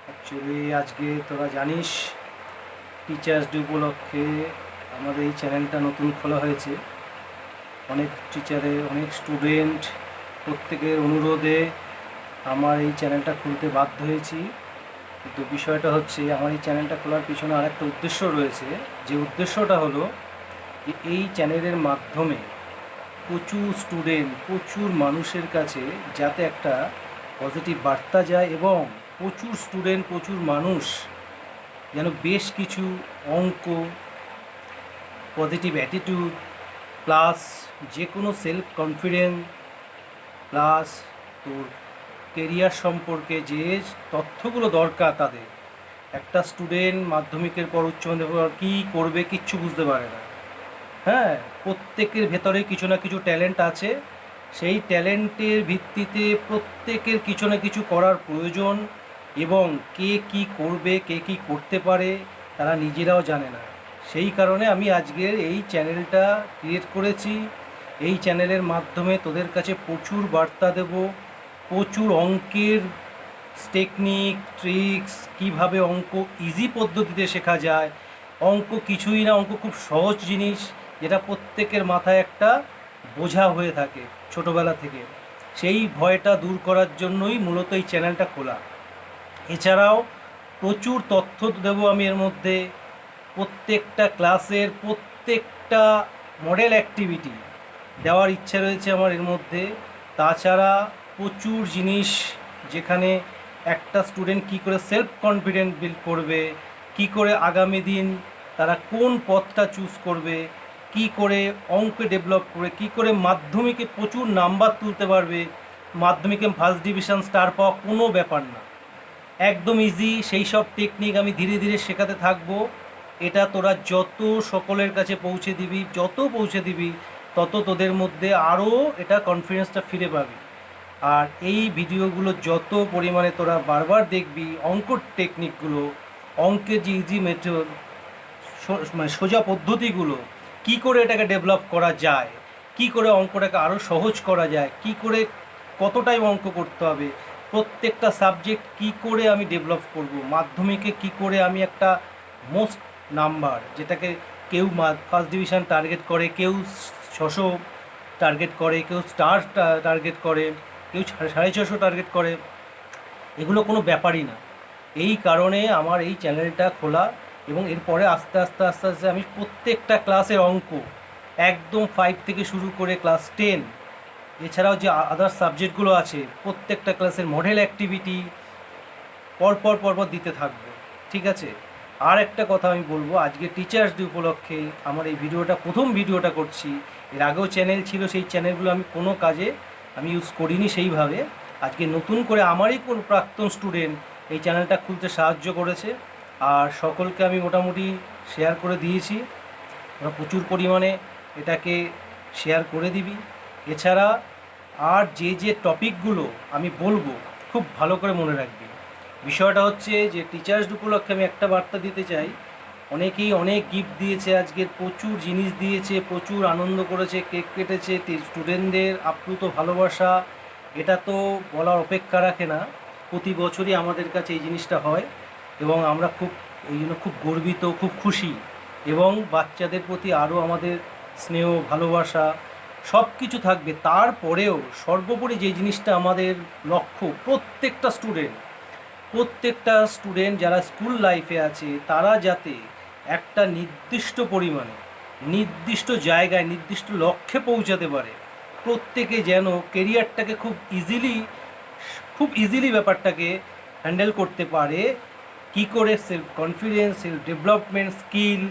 Actually আজকে তোরা জানিস টিচার্স ডে উপলক্ষে আমাদের এই চ্যানেলটা নতুন খোলা হয়েছে। অনেক অনেক স্টুডেন্ট প্রত্যেকের অনুরোধে আমার এই চ্যানেলটা খুলতে বাধ্য হয়েছি। কিন্তু বিষয়টা হচ্ছে আমার এই চ্যানেলটা খোলার পিছনে আরেকটা উদ্দেশ্য রয়েছে। যে উদ্দেশ্যটা হলো যে এই চ্যানেলের মাধ্যমে প্রচুর স্টুডেন্ট, প্রচুর মানুষের কাছে যাতে একটা পজিটিভ বার্তা যায় এবং প্রচুর স্টুডেন্ট, প্রচুর মানুষ যেন বেশ কিছু অঙ্ক, পজিটিভ অ্যাটিটিউড প্লাস যে কোনো সেলফ কনফিডেন্স প্লাস তোর কেরিয়ার সম্পর্কে যে তথ্যগুলো দরকার তাদের। একটা স্টুডেন্ট মাধ্যমিকের পর উচ্চ মাধ্যমিকের পর কী করবে কিচ্ছু বুঝতে পারে না। হ্যাঁ, প্রত্যেকের ভেতরে কিছু না কিছু ট্যালেন্ট আছে। সেই ট্যালেন্টের ভিত্তিতে প্রত্যেকের কিছু না কিছু করার প্রয়োজন এবং কে কী করবে, কে কী করতে পারে তারা নিজেরাও জানে না। সেই কারণে আমি আজকের এই চ্যানেলটা ক্রিয়েট করেছি। এই চ্যানেলের মাধ্যমে তোদের কাছে প্রচুর বার্তা দেব, প্রচুর অঙ্কের টেকনিক, ট্রিক্স, কীভাবে অঙ্ক ইজি পদ্ধতিতে শেখা যায়। অঙ্ক কিছুই না, অঙ্ক খুব সহজ জিনিস, যেটা প্রত্যেকের মাথায় একটা বোঝা হয়ে থাকে ছোটোবেলা থেকে। সেই ভয়টা দূর করার জন্যই মূলত এই চ্যানেলটা খোলা। এছাড়াও প্রচুর তথ্য দেবো আমি এর মধ্যে। প্রত্যেকটা ক্লাসের প্রত্যেকটা মডেল অ্যাক্টিভিটি দেওয়ার ইচ্ছা রয়েছে আমার এর মধ্যে। তাছাড়া প্রচুর জিনিস যেখানে একটা স্টুডেন্ট কী করে সেলফ কনফিডেন্স বিল্ড করবে, কি করে আগামী দিন তারা কোন পথটা চুজ করবে, কি করে অঙ্ক ডেভেলপ করে, কি করে মাধ্যমিকে প্রচুর নাম্বার তুলতে পারবে। মাধ্যমিকে ফার্স্ট ডিভিশন স্টার পাওয়া কোনো ব্যাপার না, একদম ইজি। সেই সব টেকনিক আমি ধীরে ধীরে শেখাতে থাকবো। এটা তোরা যত সকলের কাছে পৌঁছে দিবি, যত পৌঁছে দিবি, তত তোদের মধ্যে আরও এটা কনফিডেন্সটা ফিরে পাবি। আর এই ভিডিওগুলো যত পরিমাণে তোরা বারবার দেখবি, অঙ্কর টেকনিকগুলো, অঙ্কের যে ইজি মেথড, মানে সোজা পদ্ধতিগুলো, কি করে এটাকে ডেভেলপ করা যায়, কি করে অঙ্কটাকে আরও সহজ করা যায়, কি করে কত টাইম অঙ্ক করতে হবে, প্রত্যেকটা সাবজেক্ট কি করে আমি ডেভেলপ করব, মাধ্যমিকে কি করে আমি একটা মোস্ট নাম্বার, যেটাকে কেউ ফার্স্ট ডিভিশন টার্গেট করে, কেউ 600 টার্গেট করে, কেউ স্টার টার্গেট করে, কেউ 650 টার্গেট করে, এগুলো কোনো ব্যাপারই না। এই কারণে আমার এই চ্যানেলটা খোলা। এবং এরপরে আস্তে আস্তে আস্তে আস্তে আমি প্রত্যেকটা ক্লাসের অঙ্ক একদম 5 থেকে শুরু করে ক্লাস 10, এছাড়াও যে আদার সাবজেক্টগুলো আছে প্রত্যেকটা ক্লাসের মডেল অ্যাক্টিভিটি পরপর দিতে থাকবো। ঠিক আছে? আর একটা কথা আমি বলবো, আজকে টিচার্স ডে উপলক্ষে আমার এই ভিডিওটা, প্রথম ভিডিওটা করছি। এর আগেও চ্যানেল ছিল, সেই চ্যানেলগুলো আমি কোনো কাজে আমি ইউজ করিনি সেইভাবে। আজকে নতুন করে আমারই কোনো প্রাক্তন স্টুডেন্ট এই চ্যানেলটা খুলতে সাহায্য করেছে, আর সকলকে আমি মোটামুটি শেয়ার করে দিয়েছি। ওরা প্রচুর পরিমাণে এটাকে শেয়ার করে দিবি। এছাড়া আর যে টপিকগুলো আমি বলবো খুব ভালো করে মনে রাখবি। বিষয়টা হচ্ছে যে টিচার্স ডে উপলক্ষে আমি একটা বার্তা দিতে চাই। অনেকেই অনেক গিফট দিয়েছে, আজকের প্রচুর জিনিস দিয়েছে, প্রচুর আনন্দ করেছে, কেক কেটেছে, স্টুডেন্টদের আপ্লুত ভালোবাসা এটা তো বলার অপেক্ষা রাখে না। প্রতি বছরই আমাদের কাছে এই জিনিসটা হয় এবং আমরা এই জন্য খুব গর্বিত, খুব খুশি। এবং বাচ্চাদের প্রতি আরও আমাদের স্নেহ, ভালোবাসা সব কিছু থাকবে। তারপরেও সর্বোপরি যে জিনিসটা আমাদের লক্ষ্য, প্রত্যেকটা স্টুডেন্ট যারা স্কুল লাইফে আছে তারা যাতে একটা নির্দিষ্ট পরিমাণে, নির্দিষ্ট জায়গায়, নির্দিষ্ট লক্ষ্যে পৌঁছাতে পারে। প্রত্যেকে যেন কেরিয়ারটাকে খুব ইজিলি ব্যাপারটাকে হ্যান্ডেল করতে পারে। কি করে self confidence, self development skill,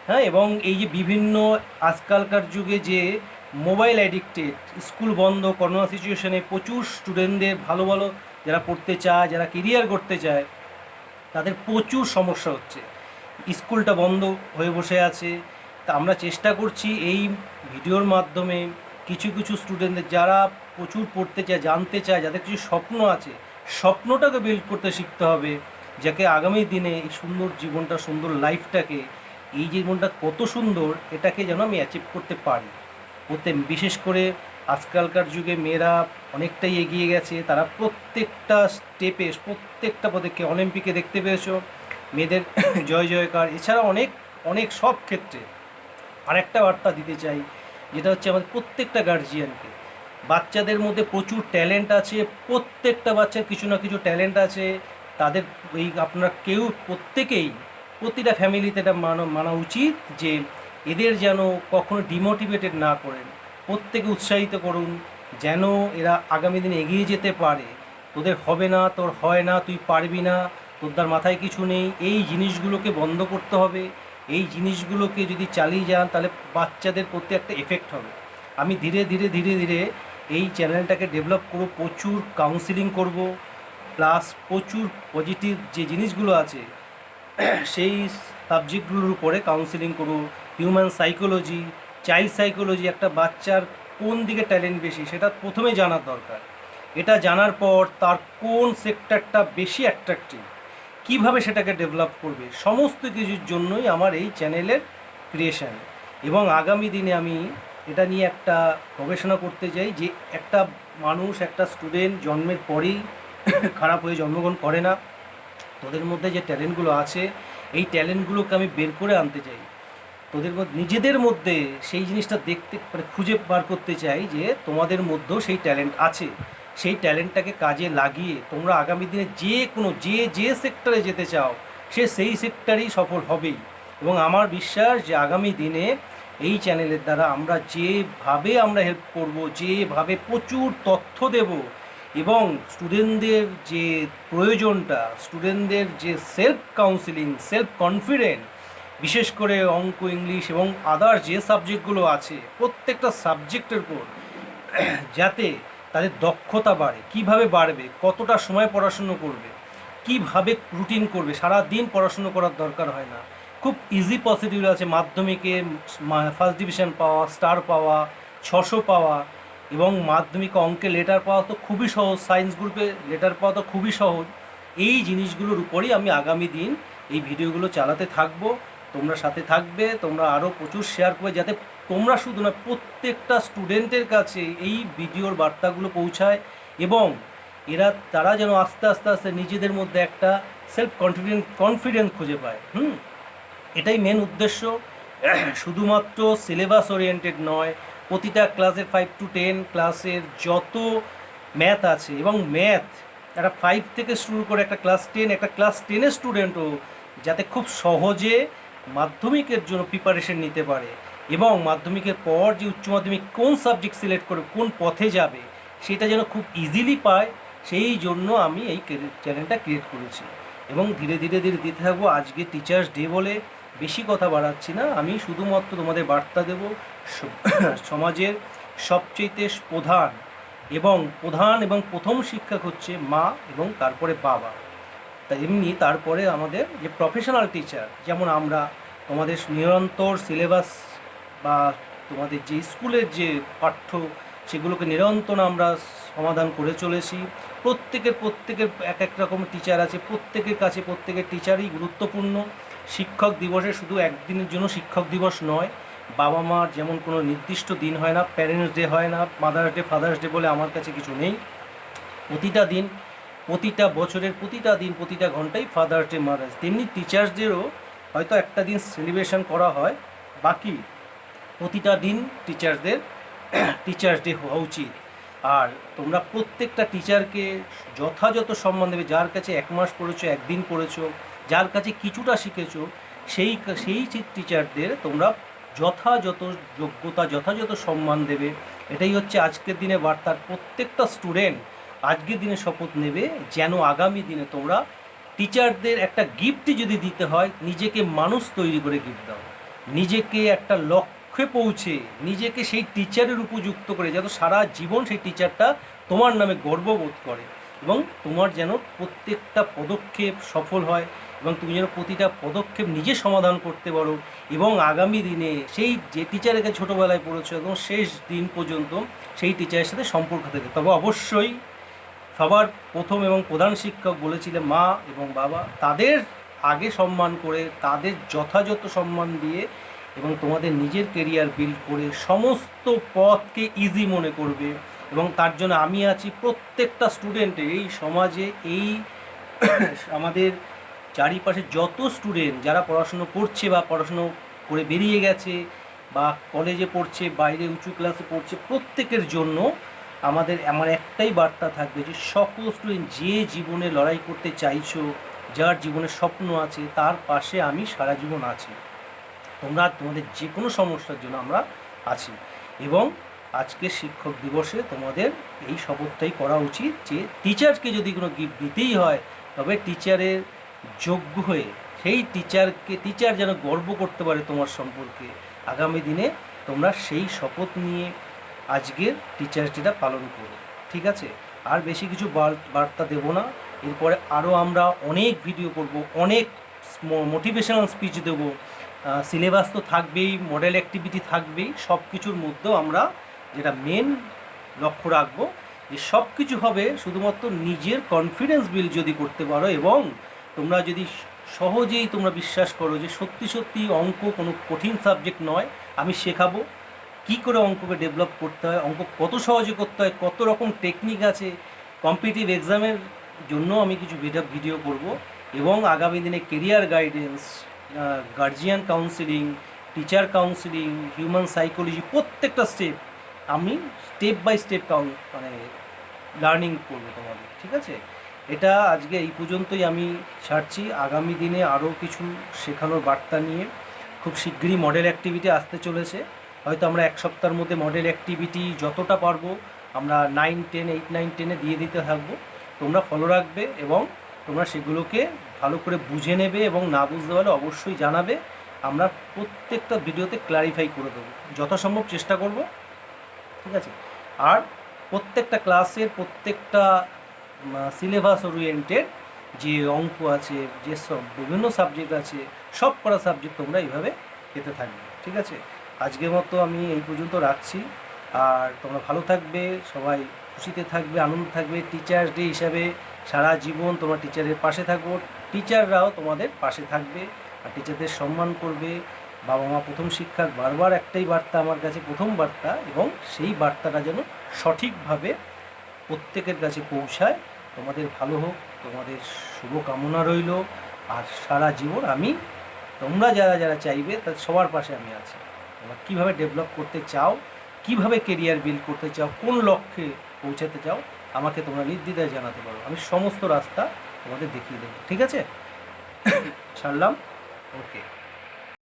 হ্যাঁ, এবং এই যে বিভিন্ন আজকালকার যুগে যে মোবাইল অ্যাডিক্টেড, স্কুল বন্ধ, করোনা সিচুয়েশনে প্রচুর স্টুডেন্টদের ভালো যারা পড়তে চায়, যারা কেরিয়ার করতে চায়, তাদের প্রচুর সমস্যা হচ্ছে। স্কুলটা বন্ধ হয়ে বসে আছে। তা আমরা চেষ্টা করছি এই ভিডিওর মাধ্যমে কিছু স্টুডেন্টদের যারা প্রচুর পড়তে চায়, জানতে চায়, যাদের কিছু স্বপ্ন আছে, স্বপ্নটাকে বিল্ড করতে শিখতে হবে, যাকে আগামী দিনে এই সুন্দর জীবনটা, সুন্দর লাইফটাকে, এই জীবনটা কত সুন্দর, এটাকে যেন আমি অ্যাচিভ করতে পারি। বিশেষ করে আজকালকার যুগে মেয়েরা অনেকটাই এগিয়ে গেছে, তারা প্রত্যেকটা স্টেপে প্রত্যেকটা পদক্ষেপে অলিম্পিকে দেখতে পেয়েছো মেয়েদের জয় জয়কার। এছাড়া অনেক অনেক সব ক্ষেত্রে আরেকটা বার্তা দিতে চাই, যেটা হচ্ছে আমাদের প্রত্যেকটা গার্জিয়ানকে, বাচ্চাদের মধ্যে প্রচুর ট্যালেন্ট আছে, প্রত্যেকটা বাচ্চার কিছু না কিছু ট্যালেন্ট আছে। তাদের এই আপনারা কেউ প্রত্যেকেই প্রতিটা ফ্যামিলিতে এটা মানা উচিত যে এদের যেন কখনো ডিমোটিভেটেড না করেন, প্রত্যেকে উৎসাহিত করুন যেন এরা আগামী দিনে এগিয়ে যেতে পারে। তোদের হবে না, তোর হয় না, তুই পারবি না, তোর তার মাথায় কিছু নেই, এই জিনিসগুলোকে বন্ধ করতে হবে। এই জিনিসগুলোকে যদি চালিয়ে যান তাহলে বাচ্চাদের প্রতি একটা এফেক্ট হবে। আমি ধীরে ধীরে ধীরে ধীরে এই চ্যানেলটাকে ডেভেলপ করব, প্রচুর কাউন্সিলিং করব, প্লাস প্রচুর পজিটিভ যে জিনিসগুলো আছে সেই সাবজেক্টগুলোর উপরে কাউন্সিলিং করব। হিউম্যান সাইকোলজি, চাইল্ড সাইকোলজি, একটা বাচ্চার কোন দিকে ট্যালেন্ট বেশি সেটা প্রথমে জানার দরকার। এটা জানার পর তার কোন সেক্টরটা বেশি অ্যাট্রাকটিভ, কিভাবে সেটাকে ডেভেলপ করবে, সমস্ত কিছুর জন্যই আমার এই চ্যানেলের ক্রিয়েশন। এবং আগামী দিনে আমি এটা নিয়ে একটা গবেষণা করতে চাই যে একটা মানুষ, একটা স্টুডেন্ট জন্মের পরেই খারাপ হয়ে জন্মগ্রহণ করে না। তোদের মধ্যে যে ট্যালেন্টগুলো আছে এই ট্যালেন্টগুলোকে আমি বের করে আনতে চাই, তোদের মধ্যে নিজেদের মধ্যে সেই জিনিসটা দেখতে মানে খুঁজে বার করতে চাই যে তোমাদের মধ্যেও সেই ট্যালেন্ট আছে। সেই ট্যালেন্টটাকে কাজে লাগিয়ে তোমরা আগামী দিনে যে কোনো যে সেক্টরে যেতে চাও সে সেই সেক্টরেই সফল হবেই। এবং আমার বিশ্বাস যে আগামী দিনে এই চ্যানেলের দ্বারা আমরা যেভাবে আমরা হেল্প করব, যেভাবে প্রচুর তথ্য দেব এবং স্টুডেন্টদের যে প্রয়োজনটা, স্টুডেন্টদের যে সেলফ কাউন্সিলিং, সেলফ কনফিডেন্ট, বিশেষ করে অঙ্ক, ইংলিশ এবং আদার যে সাবজেক্টগুলো আছে প্রত্যেকটা সাবজেক্টের উপর যাতে তাদের দক্ষতা বাড়ে, কিভাবে বাড়বে, কতটা সময় পড়াশুনো করবে, কিভাবে রুটিন করবে, সারা দিন পড়াশুনো করার দরকার হয় না, খুব ইজি পসিবল আছে মাধ্যমিকে ফার্স্ট ডিভিশন পাওয়া, স্টার পাওয়া, 600 পাওয়া, এবং মাধ্যমিকে অঙ্কে লেটার পাওয়া তো খুবই সহজ, সায়েন্স গ্রুপে লেটার পাওয়া তো খুবই সহজ। এই জিনিসগুলোর উপরেই আমি আগামী দিন এই ভিডিওগুলো চালাতে থাকবো। তোমরা সাথে থাকবে, তোমরা আরও প্রচুর শেয়ার করবে যাতে তোমরা শুধু না প্রত্যেকটা স্টুডেন্টের কাছে এই ভিডিওর বার্তাগুলো পৌঁছায় এবং তারা যেন আস্তে আস্তে আস্তে নিজেদের মধ্যে একটা সেলফ কনফিডেন্স খুঁজে পায়। এটাই মেন উদ্দেশ্য। শুধুমাত্র সিলেবাস ওরিয়েন্টেড নয়, প্রতিটা ক্লাসের 5 to 10 ক্লাসের যত ম্যাথ আছে, এবং ম্যাথ একটা 5 থেকে শুরু করে একটা ক্লাস 10, একটা ক্লাস 10-এর স্টুডেন্টও যাতে খুব সহজে মাধ্যমিকের জন্য প্রিপারেশন নিতে পারে এবং মাধ্যমিকের পর যে উচ্চ মাধ্যমিক কোন সাবজেক্ট সিলেক্ট করে কোন পথে যাবে সেটা যেন খুব ইজিলি পায়, সেই জন্য আমি এই চ্যানেলটা ক্রিয়েট করেছি। এবং ধীরে ধীরে ধীরে দিতে থাকবো। আজকে টিচার্স ডে বলে বেশি কথা বাড়াচ্ছি না, আমি শুধুমাত্র তোমাদের বার্তা দেব সমাজের সবচেয়ে প্রধান এবং প্রথম শিক্ষক হচ্ছে মা এবং তারপরে বাবা। তা এমনি তারপরে আমাদের যে প্রফেশনাল টিচার, যেমন আমরা তোমাদের নিরন্তর সিলেবাস বা তোমাদের যে স্কুলের যে পাঠ্য সেগুলোকে নিরন্তর আমরা সমাধান করে চলেছি। প্রত্যেকের এক এক রকমের টিচার আছে, প্রত্যেকের কাছে প্রত্যেকের টিচারই গুরুত্বপূর্ণ। শিক্ষক দিবসে শুধু একদিনের জন্য শিক্ষক দিবস নয়, বাবা মার যেমন কোনো নির্দিষ্ট দিন হয় না, প্যারেন্টস ডে হয় না, মাদার্স ডে, ফাদার্স ডে বলে আমার কাছে কিছু নেই। প্রতিটা দিন, প্রতিটা বছরের প্রতিটা দিন, প্রতিটা ঘন্টায় ফাদার্স ডে, মাদার্স, তেমনি টিচার্সদেরও হয়তো একটা দিন সেলিব্রেশন করা হয়, বাকি প্রতিটা দিন টিচার্সদের টিচার্স ডে হওয়া উচিত। আর তোমরা প্রত্যেকটা টিচারকে যথাযথ সম্মান দেবে। যার কাছে 1 মাস পড়েছো, 1 দিন পড়েছো, যার কাছে কিছুটা শিখেছো, সেই টিচারদের তোমরা যথাযথ যোগ্যতা, যথাযথ সম্মান দেবে। এটাই হচ্ছে আজকের দিনে বার্তার। প্রত্যেকটা স্টুডেন্ট আজকের দিনে শপথ নেবে যেন আগামী দিনে তোমরা টিচারদের একটা গিফটই যদি দিতে হয়, নিজেকে মানুষ তৈরি করে গিফট দাও, নিজেকে একটা লক্ষ্যে পৌঁছে নিজেকে সেই টিচারের উপযুক্ত করে যেন সারা জীবন সেই টিচারটা তোমার নামে গর্ববোধ করে এবং তোমার যেন প্রত্যেকটা পদক্ষেপ সফল হয় এবং তুমি যেন প্রতিটা পদক্ষেপ নিজে সমাধান করতে পারো এবং আগামী দিনে সেই যে টিচারের কাছে ছোটোবেলায় পড়েছো এবং শেষ দিন পর্যন্ত সেই টিচারের সাথে সম্পর্ক থাকে। তবে অবশ্যই সবার প্রথম এবং প্রধান শিক্ষক বলেছিলেন মা এবং বাবা, তাদের আগে সম্মান করে, তাদের যথাযথ সম্মান দিয়ে এবং তোমাদের নিজের কেরিয়ার বিল্ড করে সমস্ত পথকে ইজি মনে করবে। এবং তার জন্য আমি আছি। প্রত্যেকটা স্টুডেন্টের এই সমাজে, এই আমাদের চারিপাশে যত স্টুডেন্ট যারা পড়াশুনো করছে বা পড়াশুনো করে বেরিয়ে গেছে বা কলেজে পড়ছে, বাইরে উঁচু ক্লাসে পড়ছে, প্রত্যেকের জন্য আমার একটাই বার্তা থাকবে যে সকল স্টুডেন্ট যে জীবনে লড়াই করতে চাইছো, যার জীবনের স্বপ্ন আছে, তার পাশে আমি সারা জীবন আছি। তোমাদের যে কোনো সমস্যার জন্য আমরা আছি। এবং আজকে শিক্ষক দিবসে তোমাদের এই শপথটাই করা উচিত যে টিচারকে যদি কোনো গিফট দিতেই হয়, তবে টিচারের যোগ্য হয়ে সেই টিচার যেন গর্ব করতে পারে তোমার সম্পর্কে। আগামী দিনে তোমরা সেই শপথ নিয়ে আজকের টিচার্স ডেটা পালন করো, ঠিক আছে? আর বেশি কিছু বার্তা দেব না। এরপরে আরও আমরা অনেক ভিডিও করব, অনেক মোটিভেশনাল স্পিচ দেবো। সিলেবাস তো থাকবেই, মডেল অ্যাক্টিভিটি থাকবেই। সব কিছুর মধ্যেও আমরা যেটা মেন লক্ষ্য রাখবো যে সব কিছু হবে শুধুমাত্র নিজের কনফিডেন্স বিল্ড যদি করতে পারো, এবং তোমরা যদি সহজেই তোমরা বিশ্বাস করো যে সত্যি সত্যি অঙ্ক কোনো কঠিন সাবজেক্ট নয়, আমি শেখাবো কী করে অঙ্ককে ডেভেলপ করতে হয়, অঙ্ক কত সহজে করতে হয়, কত রকম টেকনিক আছে। কম্পিটিটিভ এক্সামের জন্য আমি কিছু ভিডিও করব। এবং আগামী দিনে career guidance, guardian counselling, teacher counselling, human psychology, প্রত্যেকটা স্টেপ আমি স্টেপ বাই স্টেপ লার্নিং করবো তোমাদের, ঠিক আছে? এটা আজকে এই পর্যন্তই আমি ছাড়ছি। আগামী দিনে আরও কিছু শেখানোর বার্তা নিয়ে খুব শীঘ্রই মডেল অ্যাক্টিভিটি আসতে চলেছে। হয়তো আমরা এক সপ্তাহের মধ্যে মডেল অ্যাক্টিভিটি যতটা পারবো আমরা 9, 10, 8, 9, 10 দিয়ে দিতে থাকবো। তোমরা ফলো রাখবে এবং তোমরা সেগুলোকে ভালো করে বুঝে নেবে, এবং না বুঝতে পারলে অবশ্যই জানাবে। আমরা প্রত্যেকটা ভিডিওতে ক্লারিফাই করে দেবো, যথাসম্ভব চেষ্টা করব, ঠিক আছে? আর প্রত্যেকটা ক্লাসের প্রত্যেকটা সিলেবাস ওরিয়েন্টেড যে অঙ্ক আছে, যে সব বিভিন্ন সাবজেক্ট আছে, সব করা সাবজেক্ট তোমরা এইভাবে পেতে থাকবে, ঠিক আছে? আজকের মতো আমি এই পর্যন্ত রাখছি। আর তোমরা ভালো থাকবে, সবাই খুশিতে থাকবে, আনন্দ থাকবে। টিচার্স ডে হিসাবে সারা জীবন তোমরা টিচারের পাশে থাকবো, টিচাররাও তোমাদের পাশে থাকবে, আর টিচারদের সম্মান করবে। বাবা মা প্রথম শিক্ষার বারবার একটাই বার্তা আমার কাছে, প্রথম বার্তা, এবং সেই বার্তাটা যেন সঠিকভাবে প্রত্যেকের কাছে পৌঁছায়। তোমাদের ভালো হোক, তোমাদের শুভকামনা রইল। আর সারা জীবন তোমরা যারা যারা চাইবে তাদের সবার পাশে আমি আছি। তোমরা কীভাবে ডেভেলপ করতে চাও, কিভাবে কেরিয়ার বিল্ড করতে চাও, কোন লক্ষ্যে পৌঁছাতে চাও, আমাকে তোমরা নির্দ্বিধায় জানাতে পারো। আমি সমস্ত রাস্তা তোমাদের দেখিয়ে দেবো, ঠিক আছে? ছাড়লাম, ওকে।